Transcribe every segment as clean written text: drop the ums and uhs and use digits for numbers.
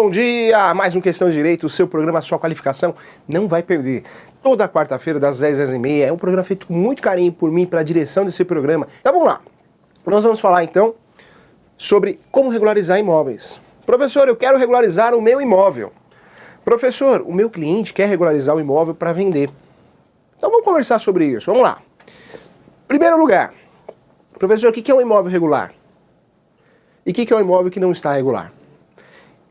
bom dia! Mais um Questão de Direito, o seu programa, a sua qualificação não vai perder. Toda quarta-feira, das 10 às 10h30, é um programa feito com muito carinho por mim, pela direção desse programa. Então vamos lá. Nós vamos falar então sobre como regularizar imóveis. Professor, eu quero regularizar o meu imóvel. Professor, o meu cliente quer regularizar o imóvel para vender. Então vamos conversar sobre isso. Vamos lá. Primeiro lugar, professor, o que é um imóvel regular? E o que é um imóvel que não está regular?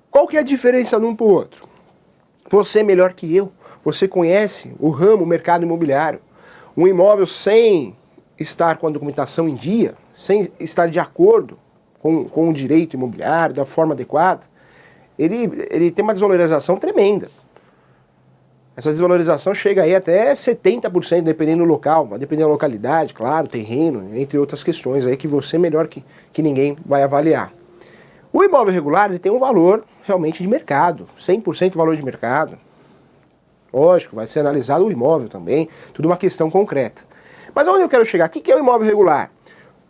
Qual que é a diferença de um para o outro? Você melhor que eu, você conhece o ramo, o mercado imobiliário. Um imóvel sem estar com a documentação em dia, sem estar de acordo com o direito imobiliário, da forma adequada, ele tem uma desvalorização tremenda. Essa desvalorização chega aí até 70%, dependendo do local, dependendo da localidade, claro, terreno, entre outras questões aí que você melhor que ninguém vai avaliar. O imóvel regular ele tem um valor realmente de mercado, 100% valor de mercado. Lógico, vai ser analisado o imóvel também, tudo uma questão concreta. Mas onde eu quero chegar? O que é o imóvel regular?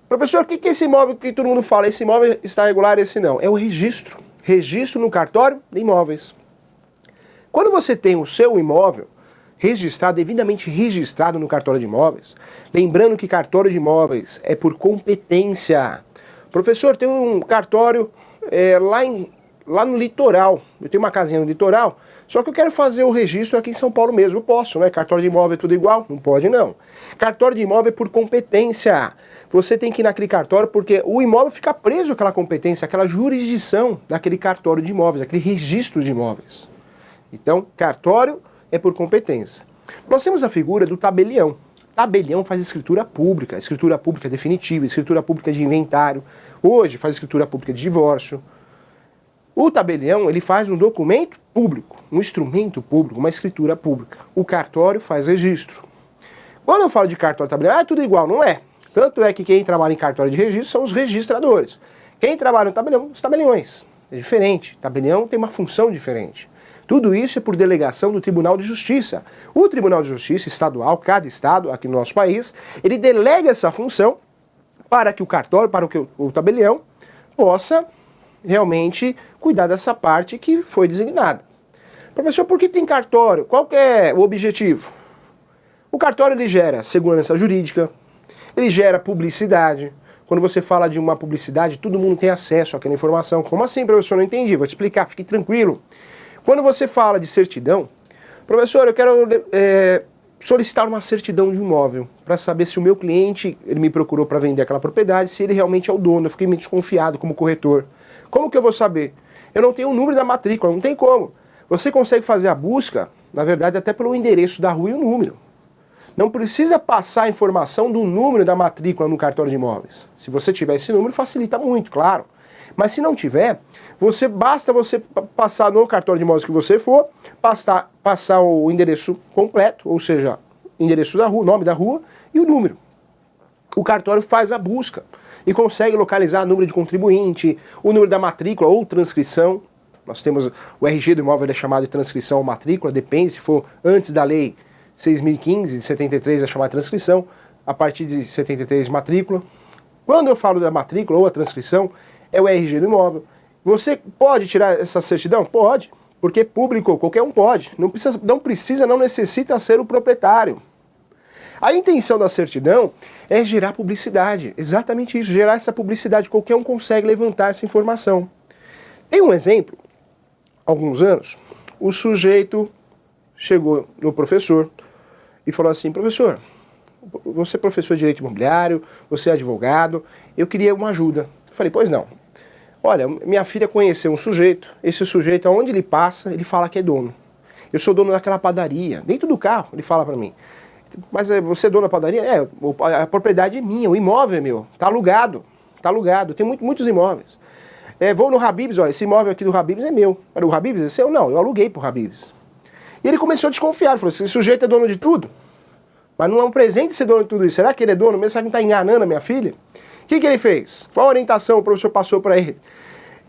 Professor, o que é esse imóvel que todo mundo fala? Esse imóvel está regular, esse não. É o registro. Registro no cartório de imóveis. Quando você tem o seu imóvel registrado, devidamente registrado no cartório de imóveis, lembrando que cartório de imóveis é por competência. Professor, tem um cartório lá no litoral. Eu tenho uma casinha no litoral, só que eu quero fazer o registro aqui em São Paulo mesmo. Eu posso, né? Cartório de imóvel é tudo igual? Não pode, não. Cartório de imóvel é por competência. Você tem que ir naquele cartório porque o imóvel fica preso àquela competência, àquela jurisdição daquele cartório de imóveis, aquele registro de imóveis. Então, cartório é por competência. Nós temos a figura do tabelião. Tabelião faz escritura pública definitiva, escritura pública de inventário. Hoje faz escritura pública de divórcio. O tabelião, ele faz um documento público, um instrumento público, uma escritura pública. O cartório faz registro. Quando eu falo de cartório e tabelião, é tudo igual, não é? Tanto é que quem trabalha em cartório de registro são os registradores. Quem trabalha no tabelião, os tabeliões. É diferente. O tabelião tem uma função diferente. Tudo isso é por delegação do Tribunal de Justiça. O Tribunal de Justiça estadual, cada estado aqui no nosso país, ele delega essa função para que o cartório, para que o tabelião possa realmente cuidar dessa parte que foi designada. Professor, por que tem cartório? Qual que é o objetivo? O cartório ele gera segurança jurídica, ele gera publicidade. Quando você fala de uma publicidade, todo mundo tem acesso àquela informação. Como assim, professor? Não entendi. Vou te explicar, fique tranquilo. Quando você fala de certidão, professor, eu quero solicitar uma certidão de um imóvel para saber se o meu cliente ele me procurou para vender aquela propriedade, se ele realmente é o dono. Eu fiquei meio desconfiado como corretor. Como que eu vou saber? Eu não tenho o número da matrícula, não tem como. Você consegue fazer a busca, na verdade, até pelo endereço da rua e o número. Não precisa passar a informação do número da matrícula no cartório de imóveis. Se você tiver esse número, facilita muito, claro. Mas se não tiver, basta você passar no cartório de imóveis que você for, passar o endereço completo, ou seja, endereço da rua, nome da rua e o número. O cartório faz a busca e consegue localizar o número de contribuinte, o número da matrícula ou transcrição. Nós temos o RG do imóvel, ele é chamado de transcrição ou matrícula, depende, se for antes da lei 6.015, de 73 é chamada transcrição, a partir de 73 matrícula. Quando eu falo da matrícula ou a transcrição, é o RG do imóvel. Você pode tirar essa certidão? Pode, porque público, qualquer um pode. Não necessita ser o proprietário. A intenção da certidão é gerar publicidade, exatamente isso, gerar essa publicidade. Qualquer um consegue levantar essa informação. Tem um exemplo, há alguns anos, o sujeito chegou no professor e falou assim: professor, você é professor de direito imobiliário, você é advogado, eu queria uma ajuda. Eu falei: pois não. Olha, minha filha conheceu um sujeito, esse sujeito, aonde ele passa, ele fala que é dono. Eu sou dono daquela padaria, dentro do carro, ele fala para mim. Mas você é dono da padaria? É, a propriedade é minha, o imóvel é meu, tá alugado, tem muitos imóveis. Vou no Habib's, ó, esse imóvel aqui do Habib's é meu. O Habib's é seu? Não, eu aluguei pro Habib's. E ele começou a desconfiar, falou: esse sujeito é dono de tudo? Mas não é um presente ser dono de tudo isso. Será que ele é dono mesmo? Será que não está enganando a minha filha? O que ele fez? Qual a orientação o professor passou para ele?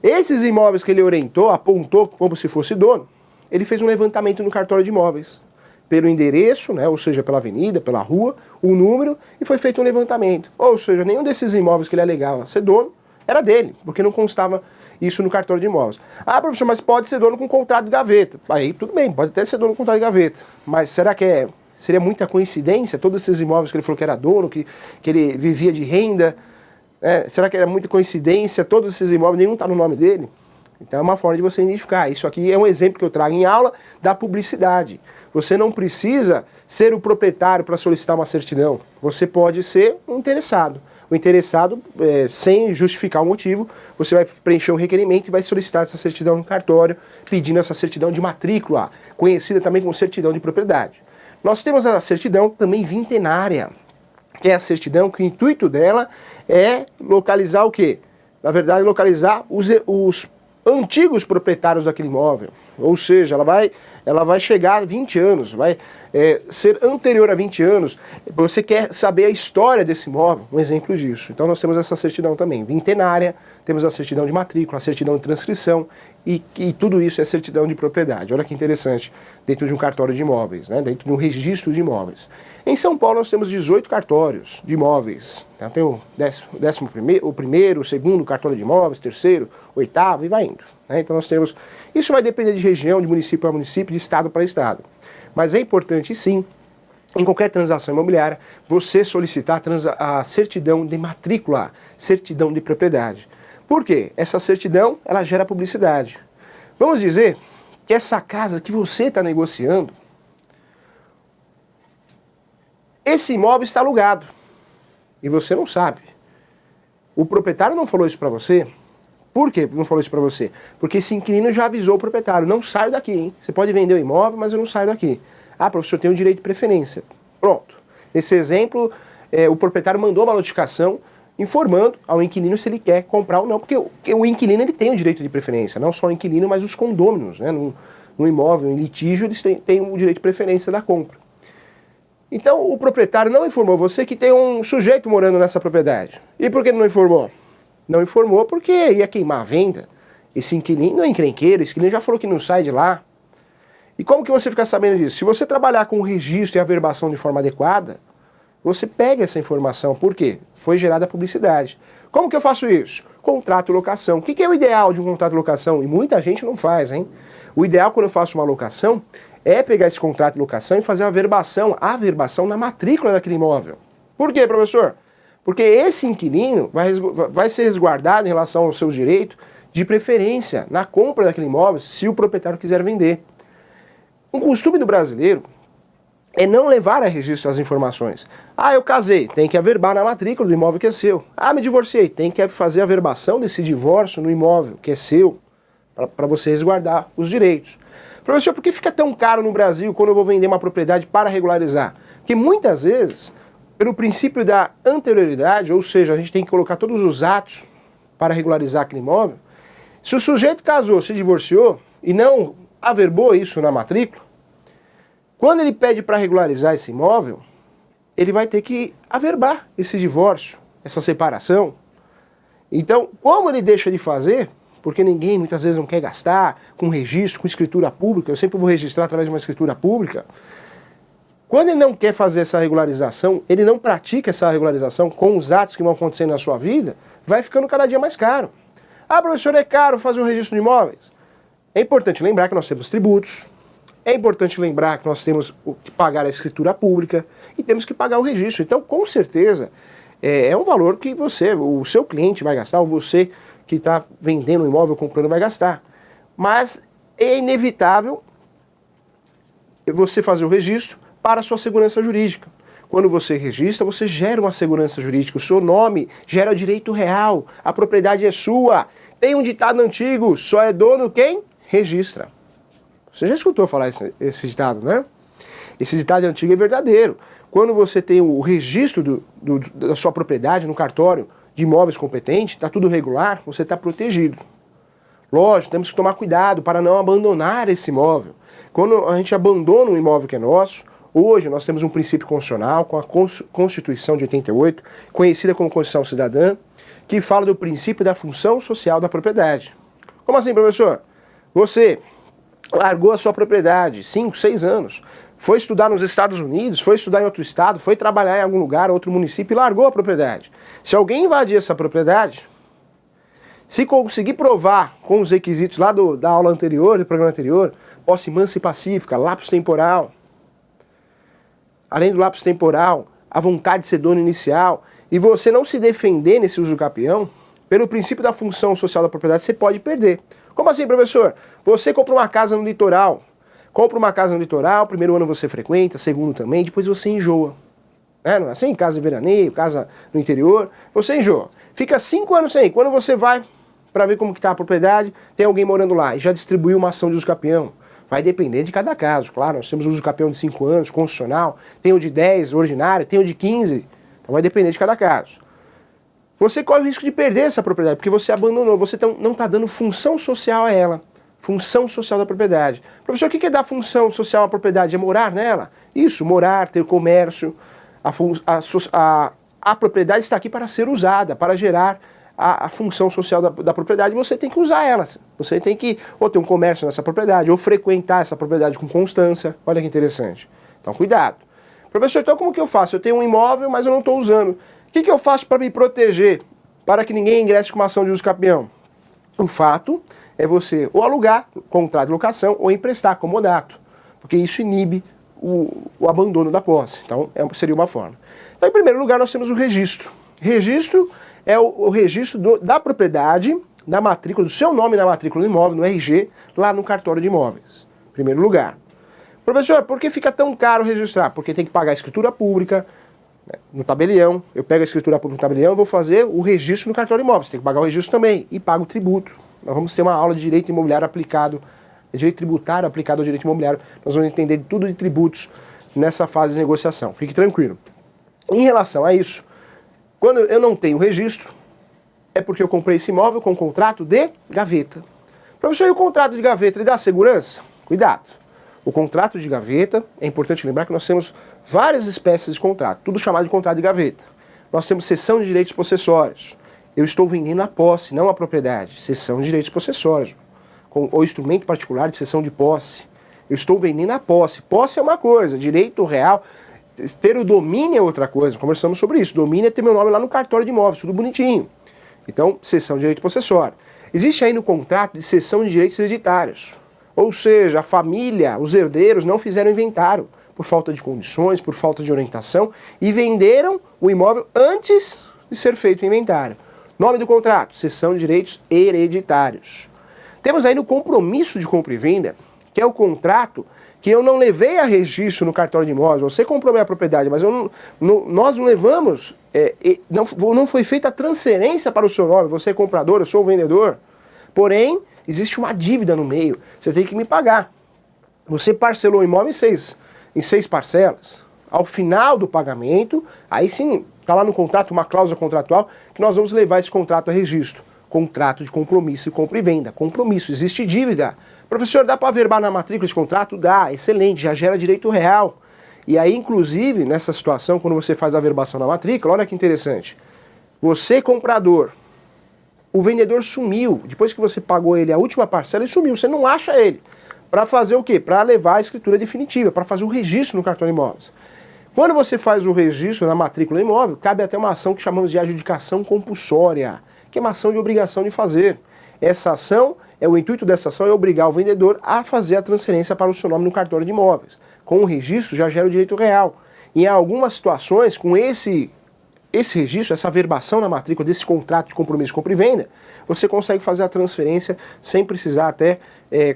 Esses imóveis que ele orientou, apontou como se fosse dono, ele fez um levantamento no cartório de imóveis. Pelo endereço, né, ou seja, pela avenida, pela rua, o número, e foi feito um levantamento. Ou seja, nenhum desses imóveis que ele alegava ser dono era dele, porque não constava isso no cartório de imóveis. Ah, professor, mas pode ser dono com contrato de gaveta. Aí tudo bem, pode até ser dono com contrato de gaveta. Mas será que seria muita coincidência todos esses imóveis que ele falou que era dono, que ele vivia de renda? Será que era muita coincidência todos esses imóveis, nenhum está no nome dele? Então é uma forma de você identificar. Isso aqui é um exemplo que eu trago em aula da publicidade. Você não precisa ser o proprietário para solicitar uma certidão. Você pode ser um interessado. O interessado, sem justificar o motivo, você vai preencher um requerimento e vai solicitar essa certidão no cartório, pedindo essa certidão de matrícula, conhecida também como certidão de propriedade. Nós temos a certidão também vintenária, que é a certidão que o intuito dela é localizar o quê? Na verdade, localizar os antigos proprietários daquele imóvel. Ou seja, ela vai chegar a 20 anos, vai ser anterior a 20 anos. Você quer saber a história desse imóvel, um exemplo disso. Então nós temos essa certidão também vintenária, temos a certidão de matrícula, a certidão de transcrição e tudo isso é certidão de propriedade. Olha que interessante, dentro de um cartório de imóveis, né? Dentro de um registro de imóveis. Em São Paulo nós temos 18 cartórios de imóveis. Então, tem o primeiro, o segundo cartório de imóveis, terceiro, oitavo e vai indo. Né? Então nós temos... Isso vai depender de região, de município para município, de estado para estado. Mas é importante sim, em qualquer transação imobiliária, você solicitar a certidão de matrícula, certidão de propriedade. Por quê? Essa certidão, ela gera publicidade. Vamos dizer que essa casa que você está negociando, esse imóvel está alugado e você não sabe. O proprietário não falou isso para você. Por que não falou isso para você? Porque esse inquilino já avisou o proprietário, não saio daqui, hein? Você pode vender o imóvel, mas eu não saio daqui. Ah, professor, tem o direito de preferência. Pronto. Nesse exemplo, o proprietário mandou uma notificação informando ao inquilino se ele quer comprar ou não, porque o inquilino ele tem o direito de preferência, não só o inquilino, mas os condôminos, né? No imóvel, em litígio, eles têm o direito de preferência da compra. Então, o proprietário não informou você que tem um sujeito morando nessa propriedade. E por que ele não informou? Não informou porque ia queimar a venda. Esse inquilino é encrenqueiro, esse inquilino já falou que não sai de lá. E como que você fica sabendo disso? Se você trabalhar com o registro e a averbação de forma adequada, você pega essa informação. Por quê? Foi gerada a publicidade. Como que eu faço isso? Contrato locação. O que é o ideal de um contrato de locação? E muita gente não faz, hein? O ideal quando eu faço uma locação é pegar esse contrato de locação e fazer a averbação na matrícula daquele imóvel. Por quê, professor? Porque esse inquilino vai ser resguardado em relação aos seus direitos de preferência na compra daquele imóvel se o proprietário quiser vender. Um costume do brasileiro é não levar a registro as informações. Ah, eu casei, tem que averbar na matrícula do imóvel que é seu. Ah, me divorciei, tem que fazer a averbação desse divórcio no imóvel que é seu, para você resguardar os direitos. Professor, por que fica tão caro no Brasil quando eu vou vender uma propriedade para regularizar? Porque muitas vezes, pelo princípio da anterioridade, ou seja, a gente tem que colocar todos os atos para regularizar aquele imóvel, se o sujeito casou, se divorciou e não averbou isso na matrícula, quando ele pede para regularizar esse imóvel, ele vai ter que averbar esse divórcio, essa separação. Então, como ele deixa de fazer, porque ninguém muitas vezes não quer gastar com registro, com escritura pública, eu sempre vou registrar através de uma escritura pública. Quando ele não quer fazer essa regularização, ele não pratica essa regularização com os atos que vão acontecendo na sua vida, vai ficando cada dia mais caro. Ah, professor, é caro fazer um registro de imóveis? É importante lembrar que nós temos tributos, é importante lembrar que nós temos que pagar a escritura pública e temos que pagar o registro. Então, com certeza, é um valor que o seu cliente vai gastar, ou você que está vendendo um imóvel, comprando, vai gastar. Mas é inevitável você fazer o registro para a sua segurança jurídica. Quando você registra, você gera uma segurança jurídica. O seu nome gera direito real. A propriedade é sua. Tem um ditado antigo, só é dono quem registra. Você já escutou falar esse ditado, né? Esse ditado antigo é verdadeiro. Quando você tem o registro da sua propriedade no cartório de imóveis competente, está tudo regular, você está protegido. Lógico, temos que tomar cuidado para não abandonar esse imóvel. Quando a gente abandona um imóvel que é nosso, hoje nós temos um princípio constitucional com a Constituição de 88, conhecida como Constituição Cidadã, que fala do princípio da função social da propriedade. Como assim, professor? Você largou a sua propriedade, 5, 6 anos, foi estudar nos Estados Unidos, foi estudar em outro estado, foi trabalhar em algum lugar, outro município e largou a propriedade. Se alguém invadir essa propriedade, Se conseguir provar com os requisitos lá da aula anterior, do programa anterior, posse mansa e pacífica, lapso temporal, além do lapso temporal, a vontade de ser dono inicial, e você não se defender nesse uso capião, pelo princípio da função social da propriedade, você pode perder. Como assim, professor? Você compra uma casa no litoral, primeiro ano você frequenta, segundo também, depois você enjoa. Não é assim? Casa de veraneio, casa no interior, você enjoa. Fica 5 anos sem ir. Quando você vai para ver como que está a propriedade, tem alguém morando lá e já distribuiu uma ação de uso capião. Vai depender de cada caso, claro. Nós temos uso capião de 5 anos, constitucional, tem o de 10, ordinário, tem o de 15. Então vai depender de cada caso. Você corre o risco de perder essa propriedade, porque você abandonou, você não está dando função social a ela. Função social da propriedade. Professor, o que é dar função social à propriedade? É morar nela? Isso, morar, ter comércio. A propriedade está aqui para ser usada, para gerar a função social da propriedade. Você tem que usar ela. Você tem que ou ter um comércio nessa propriedade, ou frequentar essa propriedade com constância. Olha que interessante. Então, cuidado. Professor, então como que eu faço? Eu tenho um imóvel, mas eu não estou usando. O que eu faço para me proteger? Para que ninguém ingresse com uma ação de uso capião? O fato é você ou alugar, contrato de locação, ou emprestar, comodato. Porque isso inibe o abandono da posse. Então, seria uma forma. Então, em primeiro lugar, nós temos o registro. Registro é o registro da propriedade, da matrícula, do seu nome na matrícula do imóvel, no RG, lá no cartório de imóveis. Em primeiro lugar. Professor, por que fica tão caro registrar? Porque tem que pagar a escritura pública, né, no tabelião. Eu pego a escritura pública no tabelião e vou fazer o registro no cartório de imóveis. Tem que pagar o registro também. E pago o tributo. Nós vamos ter uma aula de direito imobiliário aplicado, direito tributário aplicado ao direito imobiliário. Nós vamos entender tudo de tributos nessa fase de negociação. Fique tranquilo. Em relação a isso, quando eu não tenho registro, é porque eu comprei esse imóvel com um contrato de gaveta. Professor, e o contrato de gaveta, ele dá segurança? Cuidado. O contrato de gaveta, é importante lembrar que nós temos várias espécies de contrato, tudo chamado de contrato de gaveta. Nós temos cessão de direitos possessórios. Eu estou vendendo a posse, não a propriedade. Cessão de direitos possessórios. Ou instrumento particular de cessão de posse. Eu estou vendendo a posse. Posse é uma coisa, direito real. Ter o domínio é outra coisa. Conversamos sobre isso. Domínio é ter meu nome lá no cartório de imóveis, tudo bonitinho. Então, cessão de direito possessório. Existe aí no contrato de cessão de direitos hereditários. Ou seja, a família, os herdeiros não fizeram inventário por falta de condições, por falta de orientação e venderam o imóvel antes de ser feito o inventário. Nome do contrato, cessão de direitos hereditários. Temos aí no compromisso de compra e venda, que é o contrato que eu não levei a registro no cartório de imóveis. Você comprou minha propriedade, mas nós não levamos, não foi feita a transferência para o seu nome. Você é comprador, eu sou o vendedor. Porém, existe uma dívida no meio. Você tem que me pagar. Você parcelou o imóvel em seis parcelas. Ao final do pagamento, aí sim, está lá no contrato uma cláusula contratual que nós vamos levar esse contrato a registro. Contrato de compromisso e compra e venda. Compromisso, existe dívida. Professor, dá para averbar na matrícula esse contrato? Dá, excelente, já gera direito real. E aí, inclusive, nessa situação, quando você faz a averbação na matrícula, olha que interessante. Você, comprador, o vendedor sumiu. Depois que você pagou ele a última parcela, ele sumiu. Você não acha ele. Para fazer o quê? Para levar a escritura definitiva, para fazer o registro no cartório de imóveis. Quando você faz o registro na matrícula do imóvel, cabe até uma ação que chamamos de adjudicação compulsória, que é uma ação de obrigação de fazer. Essa ação, o intuito dessa ação é obrigar o vendedor a fazer a transferência para o seu nome no cartório de imóveis. Com o registro já gera o direito real. E em algumas situações, com esse registro, essa averbação na matrícula desse contrato de compromisso de compra e venda, você consegue fazer a transferência sem precisar até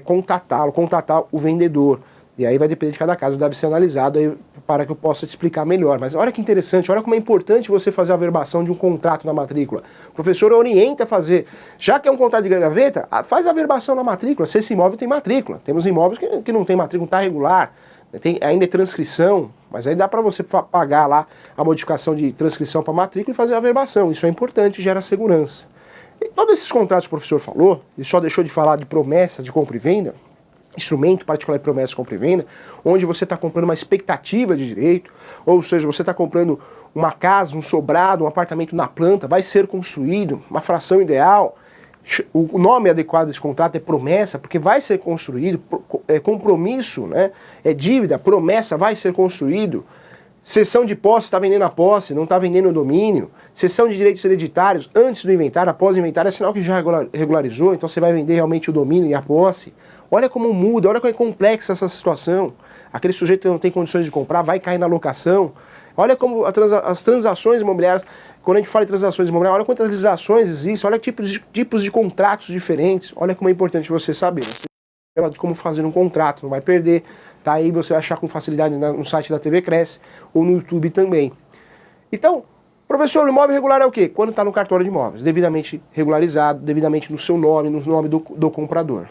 contatar o vendedor. E aí vai depender de cada caso, deve ser analisado aí para que eu possa te explicar melhor. Mas olha que interessante, olha como é importante você fazer a averbação de um contrato na matrícula. O professor orienta a fazer. Já que é um contrato de gaveta, faz a averbação na matrícula, se esse imóvel tem matrícula. Temos imóveis que não tem matrícula, não está regular, ainda é transcrição, mas aí dá para você pagar lá a modificação de transcrição para matrícula e fazer a averbação. Isso é importante, gera segurança. E todos esses contratos que o professor falou, ele só deixou de falar de promessa de compra e venda, instrumento particular de promessa de compra e venda, onde você está comprando uma expectativa de direito, ou seja, você está comprando uma casa, um sobrado, um apartamento na planta, vai ser construído, uma fração ideal. O nome adequado desse contrato é promessa, porque vai ser construído, é compromisso, né? É dívida, promessa, vai ser construído. Cessão de posse, está vendendo a posse, não está vendendo o domínio. Cessão de direitos hereditários antes do inventário, após o inventário, é sinal que já regularizou, então você vai vender realmente o domínio e a posse. Olha como muda, olha como é complexa essa situação. Aquele sujeito que não tem condições de comprar vai cair na locação. Olha como as transações imobiliárias, quando a gente fala em transações imobiliárias, olha quantas legislações existem, olha que tipos de contratos diferentes. Olha como é importante você saber. Você de como fazer um contrato, não vai perder. Tá aí, você vai achar com facilidade no site da TV Cresce ou no YouTube também. Então, professor, o imóvel regular é o quê? Quando está no cartório de imóveis, devidamente regularizado, devidamente no seu nome, no nome do comprador.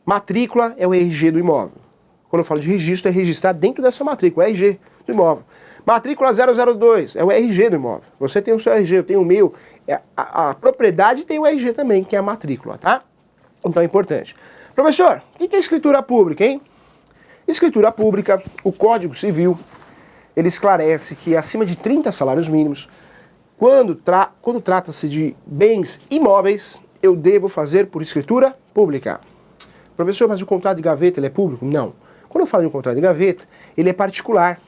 Matrícula é o RG do imóvel. Quando eu falo de registro, é registrar dentro dessa matrícula, o RG do imóvel. Matrícula 002 é o RG do imóvel. Você tem o seu RG, eu tenho o meu. A propriedade tem o RG também, que é a matrícula, tá? Então é importante. Professor, o que é escritura pública, hein? Escritura pública, o Código Civil, ele esclarece que acima de 30 salários mínimos, quando trata-se de bens imóveis, eu devo fazer por escritura pública. Professor, mas o contrato de gaveta ele é público? Não. Quando eu falo de um contrato de gaveta, ele é particular.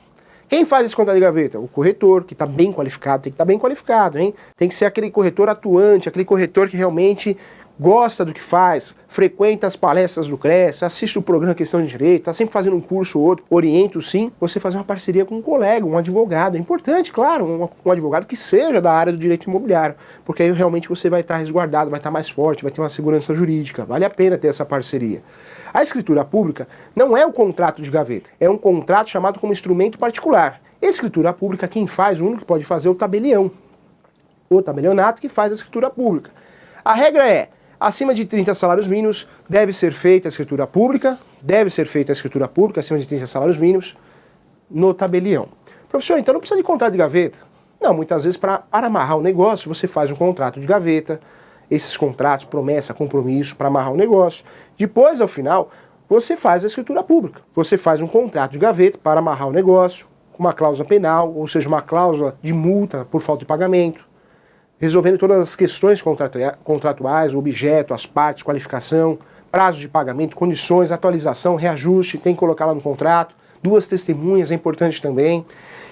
Quem faz esse contrato de gaveta? O corretor, que está bem qualificado, tem que estar bem qualificado, hein? Tem que ser aquele corretor atuante, aquele corretor que realmente gosta do que faz, frequenta as palestras do CRES, assiste o programa Questão de Direito, está sempre fazendo um curso ou outro, oriento sim, você fazer uma parceria com um colega, um advogado. É importante, claro, um advogado que seja da área do direito imobiliário, porque aí realmente você vai estar resguardado, vai estar mais forte, vai ter uma segurança jurídica, vale a pena ter essa parceria. A escritura pública não é o contrato de gaveta, é um contrato chamado como instrumento particular. Escritura pública, quem faz, o único que pode fazer é o tabelião, o tabelionato que faz a escritura pública. A regra é, acima de 30 salários mínimos, deve ser feita a escritura pública, acima de 30 salários mínimos, no tabelião. Professor, então não precisa de contrato de gaveta? Não, muitas vezes para amarrar o negócio, você faz um contrato de gaveta, esses contratos, promessa, compromisso, para amarrar o negócio. Depois, ao final, você faz a escritura pública. Você faz um contrato de gaveta para amarrar o negócio, com uma cláusula penal, ou seja, uma cláusula de multa por falta de pagamento, resolvendo todas as questões contratuais, o objeto, as partes, qualificação, prazo de pagamento, condições, atualização, reajuste, tem que colocar lá no contrato, 2 testemunhas, é importante também.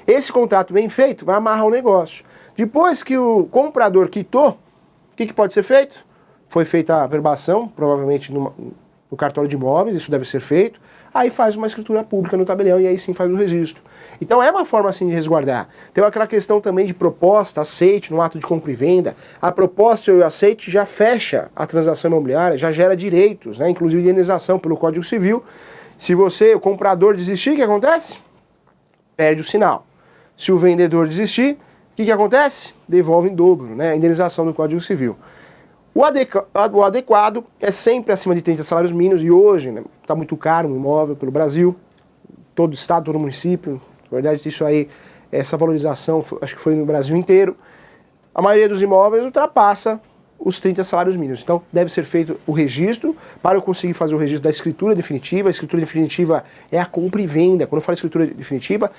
Esse contrato bem feito vai amarrar o negócio. Depois que o comprador quitou, o que pode ser feito? Foi feita a verbação, provavelmente no cartório de imóveis, isso deve ser feito. Aí faz uma escritura pública no tabelião e aí sim faz o registro. Então é uma forma assim de resguardar. Tem aquela questão também de proposta, aceite no ato de compra e venda. A proposta e o aceite já fecha a transação imobiliária, já gera direitos, né? Inclusive indenização pelo Código Civil. Se você, o comprador, desistir, o que acontece? Perde o sinal. Se o vendedor desistir, o que acontece? Devolve em dobro, né? A indenização do Código Civil. O adequado é sempre acima de 30 salários mínimos e hoje está muito caro um imóvel pelo Brasil, todo estado, todo município, na verdade isso aí, essa valorização acho que foi no Brasil inteiro. A maioria dos imóveis ultrapassa os 30 salários mínimos, então deve ser feito o registro para eu conseguir fazer o registro da escritura definitiva. A escritura definitiva é a compra e venda. Quando eu falo escritura definitiva,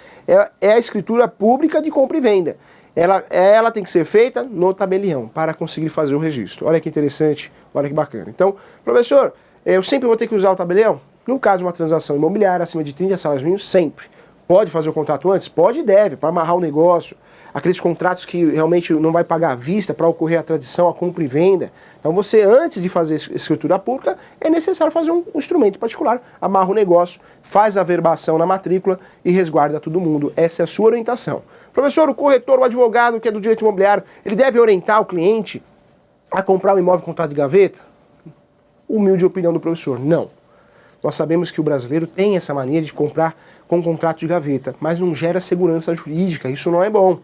é a escritura pública de compra e venda. Ela tem que ser feita no tabelião para conseguir fazer o registro. Olha que interessante, olha que bacana. Então, professor, eu sempre vou ter que usar o tabelião? No caso de uma transação imobiliária acima de 30 salários mínimos, sempre. Pode fazer o contrato antes? Pode e deve, para amarrar o negócio. Aqueles contratos que realmente não vai pagar à vista para ocorrer a tradição, a compra e venda. Então você, antes de fazer escritura pública, é necessário fazer um instrumento particular. Amarra o negócio, faz a verbação na matrícula e resguarda todo mundo. Essa é a sua orientação. Professor, o corretor, o advogado que é do direito imobiliário, ele deve orientar o cliente a comprar um imóvel com contrato de gaveta? Humilde opinião do professor, não. Nós sabemos que o brasileiro tem essa mania de comprar com contrato de gaveta, mas não gera segurança jurídica, isso não é bom.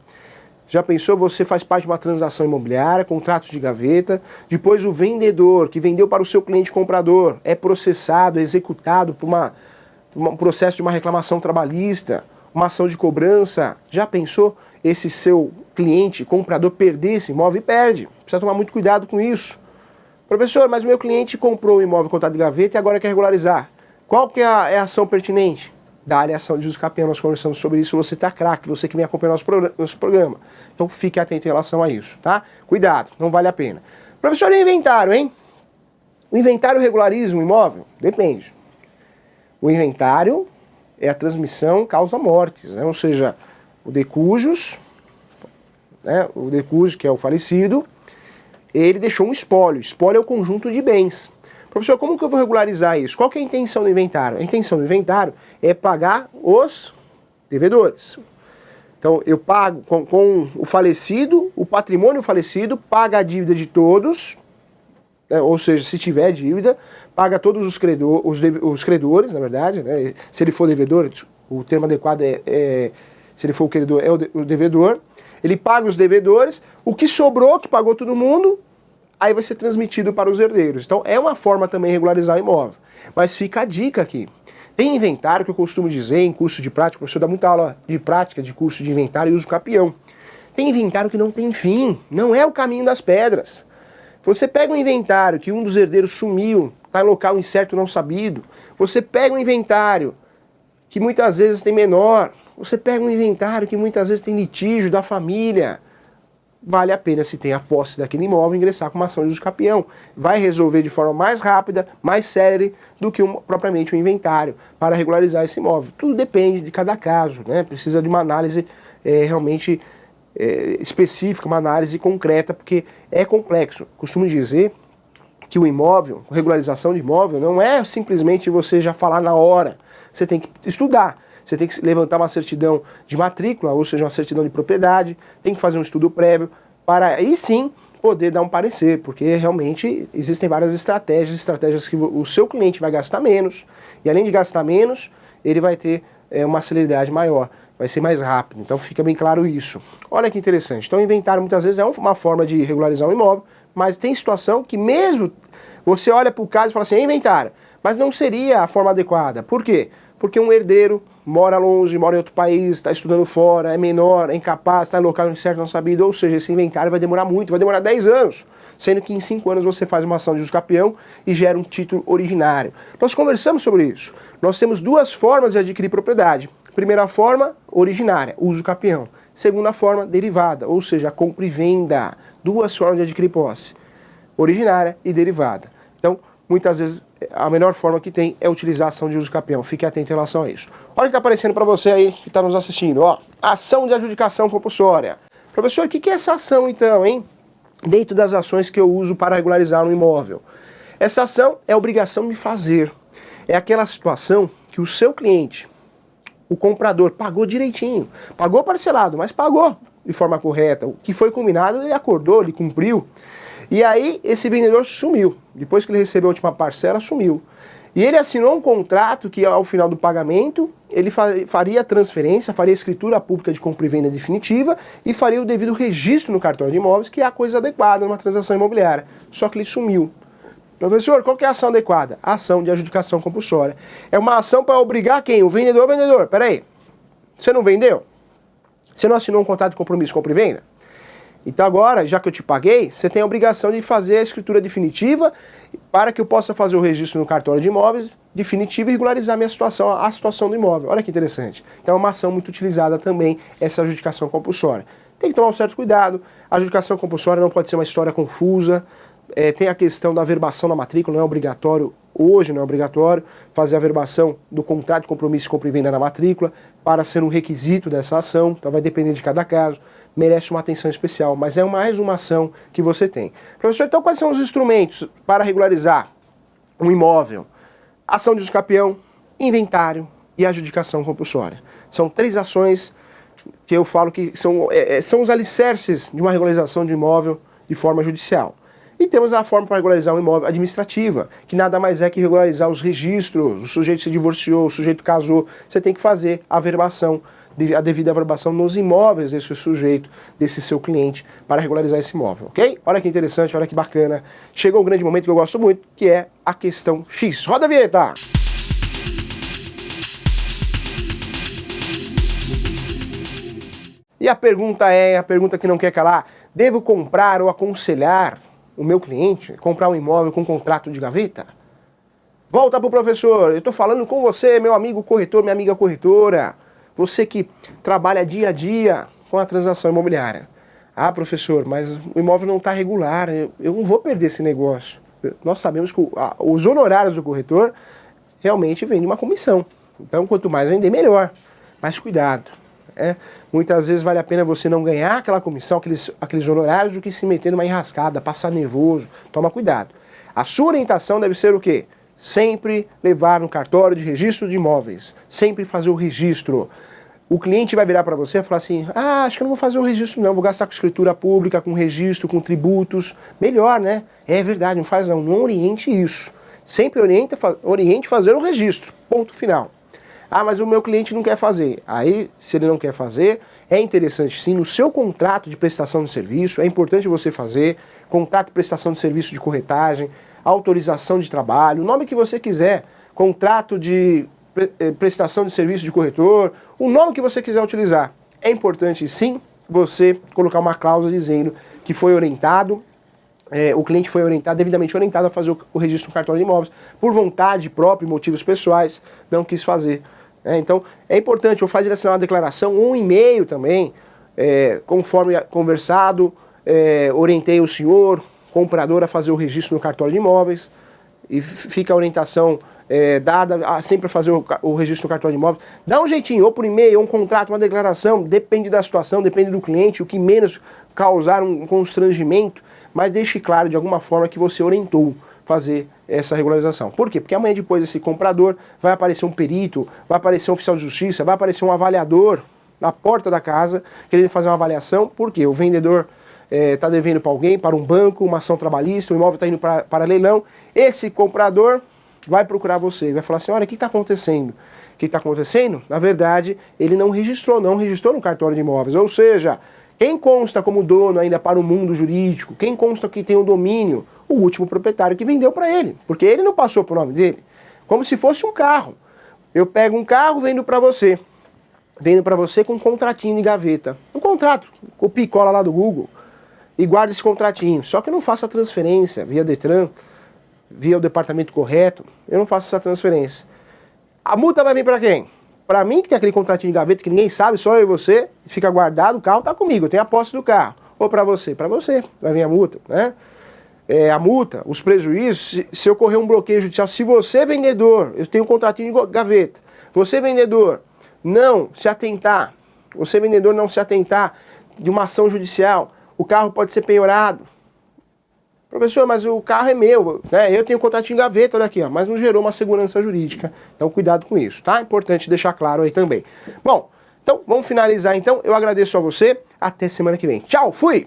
Já pensou, você faz parte de uma transação imobiliária, contrato de gaveta, depois o vendedor, que vendeu para o seu cliente comprador, é processado, é executado por um processo de uma reclamação trabalhista, uma ação de cobrança. Já pensou esse seu cliente, comprador, perder esse imóvel? E perde. Precisa tomar muito cuidado com isso. Professor, mas o meu cliente comprou o imóvel com contrato de gaveta e agora quer regularizar. Qual que é a ação pertinente? Dá-lhe a ação de uso capião. Nós conversamos sobre isso, você está craque, você que vem acompanhar nosso programa. Então fique atento em relação a isso, tá? Cuidado, não vale a pena. Professor, e o inventário, hein? O inventário regulariza um imóvel? Depende. O inventário é a transmissão causa mortes, né? Ou seja, o de cujus, né, o de cujus, que é o falecido, ele deixou um espólio. Espólio é o conjunto de bens. Professor, como que eu vou regularizar isso? Qual que é a intenção do inventário? A intenção do inventário é pagar os devedores. Então, eu pago com o falecido, o patrimônio falecido, paga a dívida de todos, né, ou seja, se tiver dívida, paga todos os credores, na verdade, né, se ele for devedor, o termo adequado se ele for o credor, é o devedor, ele paga os devedores, o que sobrou, que pagou todo mundo, aí vai ser transmitido para os herdeiros. Então, é uma forma também de regularizar o imóvel. Mas fica a dica aqui. Tem inventário que eu costumo dizer em curso de prática, o professor dá muita aula de prática de curso de inventário e uso capião. Tem inventário que não tem fim, não é o caminho das pedras. Você pega um inventário que um dos herdeiros sumiu, está em local incerto não sabido. Você pega um inventário que muitas vezes tem menor. Você pega um inventário que muitas vezes tem litígio da família. Vale a pena, se tem a posse daquele imóvel, ingressar com uma ação de uso capião. Vai resolver de forma mais rápida, mais célere do que propriamente um inventário para regularizar esse imóvel. Tudo depende de cada caso, né? Precisa de uma análise realmente específica, uma análise concreta, porque é complexo. Costumo dizer que o imóvel, a regularização de imóvel, não é simplesmente você já falar na hora. Você tem que estudar. Você tem que levantar uma certidão de matrícula, ou seja, uma certidão de propriedade, tem que fazer um estudo prévio, para aí sim poder dar um parecer, porque realmente existem várias estratégias que o seu cliente vai gastar menos, e além de gastar menos, ele vai ter uma celeridade maior, vai ser mais rápido, então fica bem claro isso. Olha que interessante, então o inventário muitas vezes é uma forma de regularizar um imóvel, mas tem situação que mesmo você olha para o caso e fala assim, é inventário, mas não seria a forma adequada. Por quê? Porque um herdeiro mora longe, mora em outro país, está estudando fora, é menor, é incapaz, está em local incerto, não sabido, ou seja, esse inventário vai demorar muito, vai demorar 10 anos, sendo que em 5 anos você faz uma ação de uso capião e gera um título originário. Nós conversamos sobre isso. Nós temos duas formas de adquirir propriedade. Primeira forma, originária, uso capião. Segunda forma, derivada, ou seja, compra e venda. Duas formas de adquirir posse, originária e derivada. Então, muitas vezes, a melhor forma que tem é utilizar a ação de uso capião. Fique atento em relação a isso. Olha o que está aparecendo para você aí que está nos assistindo. Ó, ação de adjudicação compulsória. Professor, o que é essa ação então, hein? Dentro das ações que eu uso para regularizar um imóvel. Essa ação é obrigação de fazer. É aquela situação que o seu cliente, o comprador, pagou direitinho. Pagou parcelado, mas pagou de forma correta. O que foi combinado, ele acordou, ele cumpriu. E aí esse vendedor sumiu. Depois que ele recebeu a última parcela, sumiu. E ele assinou um contrato que ao final do pagamento, ele faria a transferência, faria a escritura pública de compra e venda definitiva e faria o devido registro no cartório de imóveis, que é a coisa adequada numa transação imobiliária. Só que ele sumiu. Professor, qual que é a ação adequada? A ação de adjudicação compulsória. É uma ação para obrigar quem? O vendedor ou o vendedor? Peraí, você não vendeu? Você não assinou um contrato de compromisso compra e venda? Então agora, já que eu te paguei, você tem a obrigação de fazer a escritura definitiva para que eu possa fazer o registro no cartório de imóveis definitivo e regularizar minha situação, a situação do imóvel. Olha que interessante. Então é uma ação muito utilizada também, essa adjudicação compulsória. Tem que tomar um certo cuidado. A adjudicação compulsória não pode ser uma história confusa. Tem a questão da averbação na matrícula, não é obrigatório, hoje não é obrigatório, fazer a averbação do contrato de compromisso de compra e venda na matrícula para ser um requisito dessa ação, então vai depender de cada caso, merece uma atenção especial, mas é mais uma ação que você tem. Professor, então quais são os instrumentos para regularizar um imóvel? Ação de uso capião, inventário e adjudicação compulsória. São 3 ações que eu falo que são os alicerces de uma regularização de imóvel de forma judicial. E temos a forma para regularizar um imóvel administrativa, que nada mais é que regularizar os registros, o sujeito se divorciou, o sujeito casou, você tem que fazer a averbação, a devida averbação nos imóveis desse sujeito, desse seu cliente, para regularizar esse imóvel, ok? Olha que interessante, olha que bacana. Chegou um grande momento que eu gosto muito, que é a questão X. Roda a vinheta! E a pergunta que não quer calar, devo comprar ou aconselhar o meu cliente comprar um imóvel com contrato de gaveta? Volta pro professor, eu estou falando com você, meu amigo corretor, minha amiga corretora, você que trabalha dia a dia com a transação imobiliária. Ah, professor, mas o imóvel não está regular, eu não vou perder esse negócio. Nós sabemos que os honorários do corretor realmente vêm de uma comissão. Então, quanto mais vender, melhor. Mas cuidado, Muitas vezes vale a pena você não ganhar aquela comissão, aqueles honorários, do que se meter numa enrascada, passar nervoso. Toma cuidado. A sua orientação deve ser o quê? Sempre levar no cartório de registro de imóveis. Sempre fazer o registro. O cliente vai virar para você e falar assim, acho que eu não vou fazer o registro não, vou gastar com escritura pública, com registro, com tributos. Melhor, né? É verdade, não faz não. Não oriente isso. Sempre oriente fazer o registro. Ponto final. Mas o meu cliente não quer fazer. Aí, se ele não quer fazer, é interessante sim, no seu contrato de prestação de serviço, é importante você fazer, contrato de prestação de serviço de corretagem, autorização de trabalho, o nome que você quiser, contrato de prestação de serviço de corretor, o nome que você quiser utilizar. É importante sim você colocar uma cláusula dizendo que foi orientado, o cliente foi orientado, devidamente orientado a fazer o registro no cartório de imóveis, por vontade própria e motivos pessoais, não quis fazer. Então, é importante ou fazer assinar uma declaração, ou um e-mail também, conforme conversado, orientei o senhor, comprador, a fazer o registro no cartório de imóveis, e fica a orientação dada sempre a fazer o registro no cartório de imóveis. Dá um jeitinho, ou por e-mail, ou um contrato, uma declaração, depende da situação, depende do cliente, o que menos causar um constrangimento, mas deixe claro de alguma forma que você orientou fazer essa regularização. Por quê? Porque amanhã depois esse comprador vai aparecer um perito, vai aparecer um oficial de justiça, vai aparecer um avaliador na porta da casa, querendo fazer uma avaliação, porque o vendedor está devendo para alguém, para um banco, uma ação trabalhista, o imóvel está indo para leilão, esse comprador vai procurar você, vai falar assim, olha, o que está acontecendo? O que está acontecendo? Na verdade, ele não registrou no cartório de imóveis, ou seja, quem consta como dono ainda para o mundo jurídico, quem consta que tem o domínio, o último proprietário que vendeu para ele, porque ele não passou para o nome dele, como se fosse um carro. Eu pego um carro, vendo para você com um contratinho de gaveta, um contrato, copia e cola lá do Google, e guarda esse contratinho, só que eu não faço a transferência via Detran, via o departamento correto, eu não faço essa transferência. A multa vai vir para quem? Para mim, que tem aquele contratinho de gaveta que ninguém sabe, só eu e você, fica guardado, o carro está comigo, eu tenho a posse do carro. Ou para você vai vir a multa, né? A multa, os prejuízos, se ocorrer um bloqueio judicial, se você, vendedor, eu tenho um contratinho de gaveta, você, vendedor, não se atentar de uma ação judicial, o carro pode ser penhorado. Professor, mas o carro é meu, né? Eu tenho um contratinho de gaveta, olha aqui, ó, mas não gerou uma segurança jurídica. Então cuidado com isso, tá? Importante deixar claro aí também. Bom, então vamos finalizar então. Eu agradeço a você. Até semana que vem. Tchau, fui!